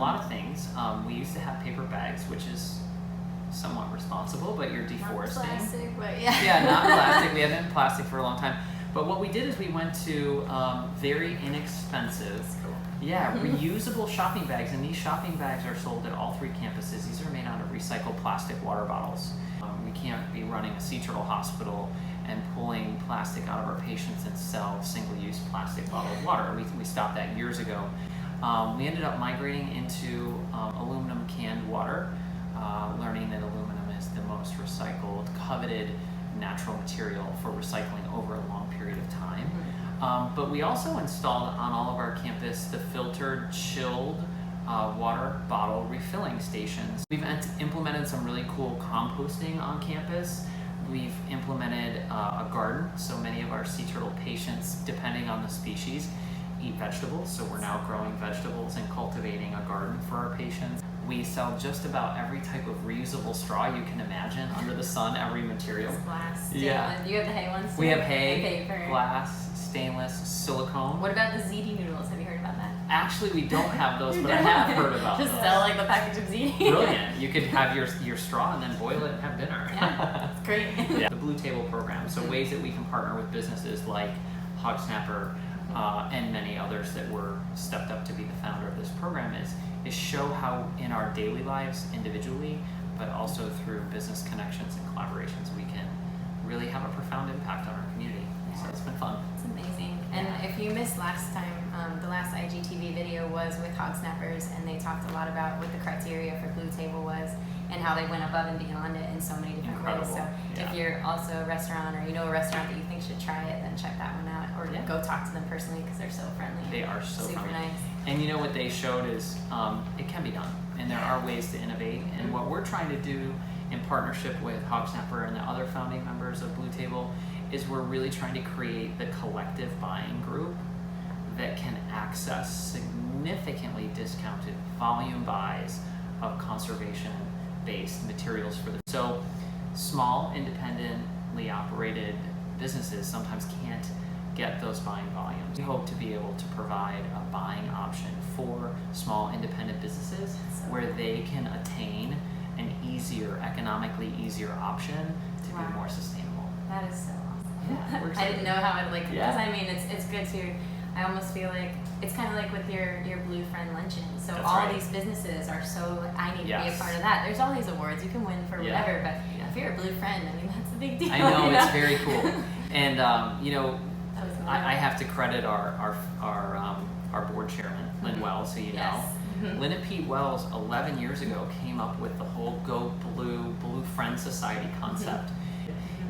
lot of things. We used to have paper bags, which is somewhat responsible, but you're deforesting. Not plastic, but yeah. Yeah, not plastic. We haven't been plastic for a long time. But what we did is we went to very inexpensive, reusable shopping bags, and these shopping bags are sold at all 3 campuses. These are made out of recycled plastic water bottles. We can't be running a sea turtle hospital and pulling plastic out of our patients and sell single-use plastic bottled water. We stopped that years ago. We ended up migrating into aluminum canned water, learning that aluminum is the most recycled, coveted natural material for recycling over a long period of time. But we also installed on all of our campus the filtered, chilled water bottle refilling stations. We've implemented some really cool composting on campus. We've implemented a garden, so many of our sea turtle patients, depending on the species, eat vegetables, so we're now growing vegetables and cultivating a garden for our patients. We sell just about every type of reusable straw you can imagine under the sun, every material. Glass, stainless. Yeah. Do you have the hay ones too? We have hay, paper. glass, stainless, silicone. What about the ziti noodles? Have you heard about that? Actually, we don't have those, but I have heard about Just those. sell like the package of ziti. Brilliant. You could have your straw and then boil it and have dinner. Yeah, it's great. Yeah. The Blue Table program, so ways that we can partner with businesses like Hog Snapper and many others that were stepped up to be the founder of this program is show how in our daily lives individually, but also through business connections and collaborations, we can really have a profound impact on our community. So it's been fun. It's amazing. And if you missed last time, the last IGTV video was with Hog Snappers, and they talked a lot about what the criteria for Blue Table was and how they went above and beyond it in so many different ways. So if you're also a restaurant or you know a restaurant that you think should try it, then check that one out, or go talk to them personally because they're so friendly. They are so super friendly. nice. And you know what they showed is it can be done, and there are ways to innovate. And what we're trying to do in partnership with Hog Snapper and the other founding members of Blue Table is we're really trying to create the collective buying group that can access significantly discounted volume buys of conservation-based materials for the. So small, independently operated businesses sometimes can't get those buying volumes. We hope to be able to provide a buying option for small independent businesses where they can attain an economically easier option to be more sustainable. That is so awesome. Yeah, I didn't know how it because I mean it's good to. I almost feel like it's kind of like with your Blue Friend Luncheon. So these businesses are so I need to be a part of that. There's all these awards you can win for whatever, but if you're a Blue Friend, I mean that's a big deal. I know, it's very cool. And I have to credit our board chairman, Lynn Wells, who you know. Lynn and Pete Wells 11 years ago came up with the whole Go Blue Friends Society concept.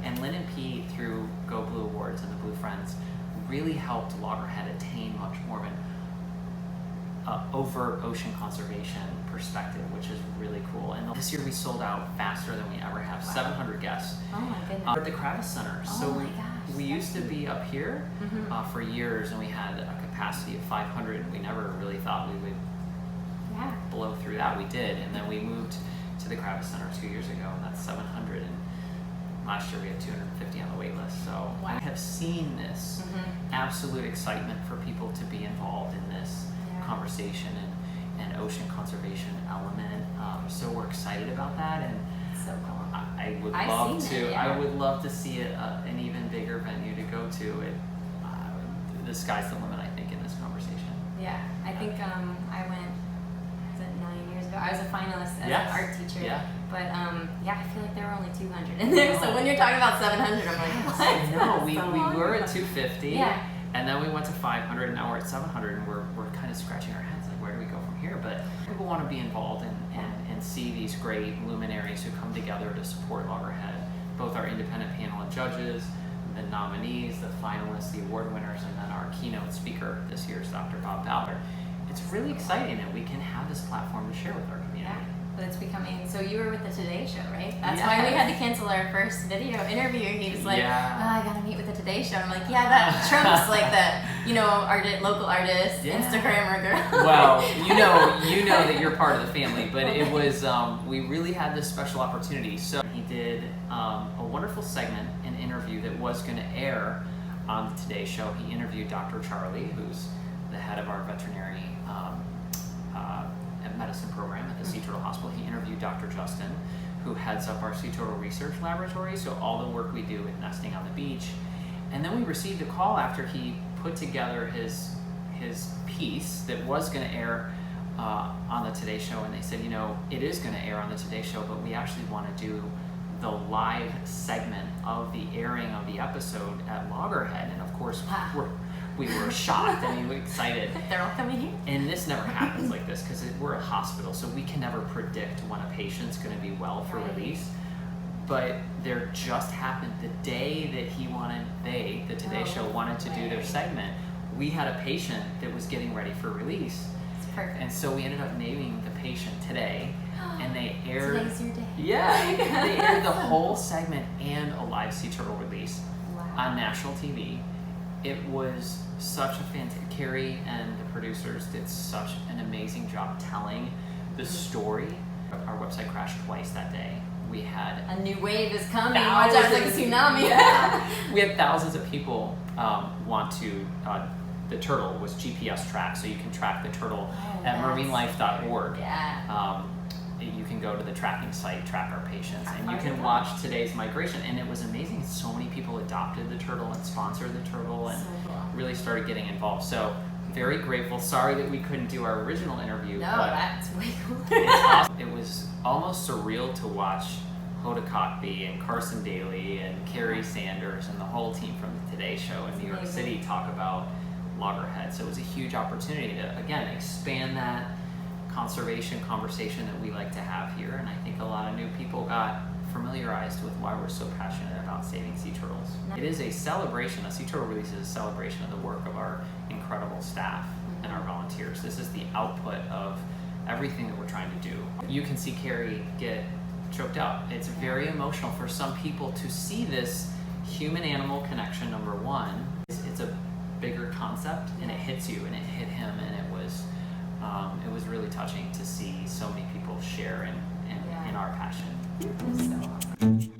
And Lynn and Pete, through Go Blue Awards and the Blue Friends, really helped Loggerhead attain much more of an overt ocean conservation perspective, which is really cool. And this year we sold out faster than we ever have. 700 guests. Oh my goodness. At the Kravis Center. So we used to be up here for years, and we had a capacity of 500, and we never really thought we would blow through that. We did, and then we moved to the Kravis Center 2 years ago, and that's 700. And last year we had 250 on the wait list. So I have seen this absolute excitement for people to be involved in this conversation and ocean conservation element. So we're excited about that, and so cool. I would love to see it an even bigger venue to go to. The sky's the limit, I think, in this conversation. Yeah, I think I went. Was it 9 years ago? I was a finalist as an art teacher. Yeah. But I feel like there were only 200 in there. So when you're talking about 700, I'm like, what? No, we were at 250. Yeah. And then we went to 500, and now we're at 700, and we're kind of scratching our heads like, where do we go from here? But people want to be involved and see these great luminaries who come together to support Loggerhead, both our independent panel of judges, the nominees, the finalists, the award winners, and then our keynote speaker this year is Dr. Bob Ballard. It's really exciting that we can have this platform to share with our community. Yeah. But it's becoming, so you were with the Today Show, right? That's why we had to cancel our first video interview. He was like, I gotta meet with the Today Show. I'm like, that trumps like the, local artist, Instagrammer girl. Well, you know that you're part of the family, but it was, we really had this special opportunity. So he did a wonderful segment, an interview that was gonna air on the Today Show. He interviewed Dr. Charlie, who's the head of our veterinary medicine program at the Sea Turtle Hospital. He interviewed Dr. Justin, who heads up our Sea Turtle Research Laboratory, so all the work we do with nesting on the beach. And then we received a call after he put together his piece that was going to air on the Today Show, and they said, you know, it is going to air on the Today Show, but we actually want to do the live segment of the airing of the episode at Loggerhead. And of course, we were shocked and we were excited. They're all coming here. And this never happens like this because we're a hospital, so we can never predict when a patient's going to be well for release. But there just happened the day that the Today Show wanted to do their segment. We had a patient that was getting ready for release. It's perfect. And so we ended up naming the patient today, and they aired. Today's your day. Yeah, they aired the whole segment and a live Sea Turtle release on national TV. It was such a fantastic. Carrie and the producers did such an amazing job telling the story. Our website crashed twice that day. We had a new wave is coming. Watch out, it's like a tsunami. Yeah. We had thousands of people want to. The turtle was GPS tracked, so you can track the turtle at marinelife.org. Yeah. You can go to the tracking site, track our patients, and you can watch today's migration. And it was amazing. So many people adopted the turtle and sponsored the turtle and really started getting involved. So very grateful. Sorry that we couldn't do our original interview. No, but that's way cool. It's awesome. It was almost surreal to watch Hoda Kotb and Carson Daly and Carrie Sanders and the whole team from the Today Show in New York City talk about Loggerhead. So it was a huge opportunity to, again, expand that conservation conversation that we like to have here. And I think a lot of new people got familiarized with why we're so passionate about saving sea turtles. It is a celebration. A Sea Turtle release is a celebration of the work of our incredible staff and our volunteers. This is the output of everything that we're trying to do. You can see Carrie get choked up. It's very emotional for some people to see this human-animal connection, number one. It's a bigger concept, and it hits you, and it hit him, and it was really touching to see so many people share in our passion. It was so awesome.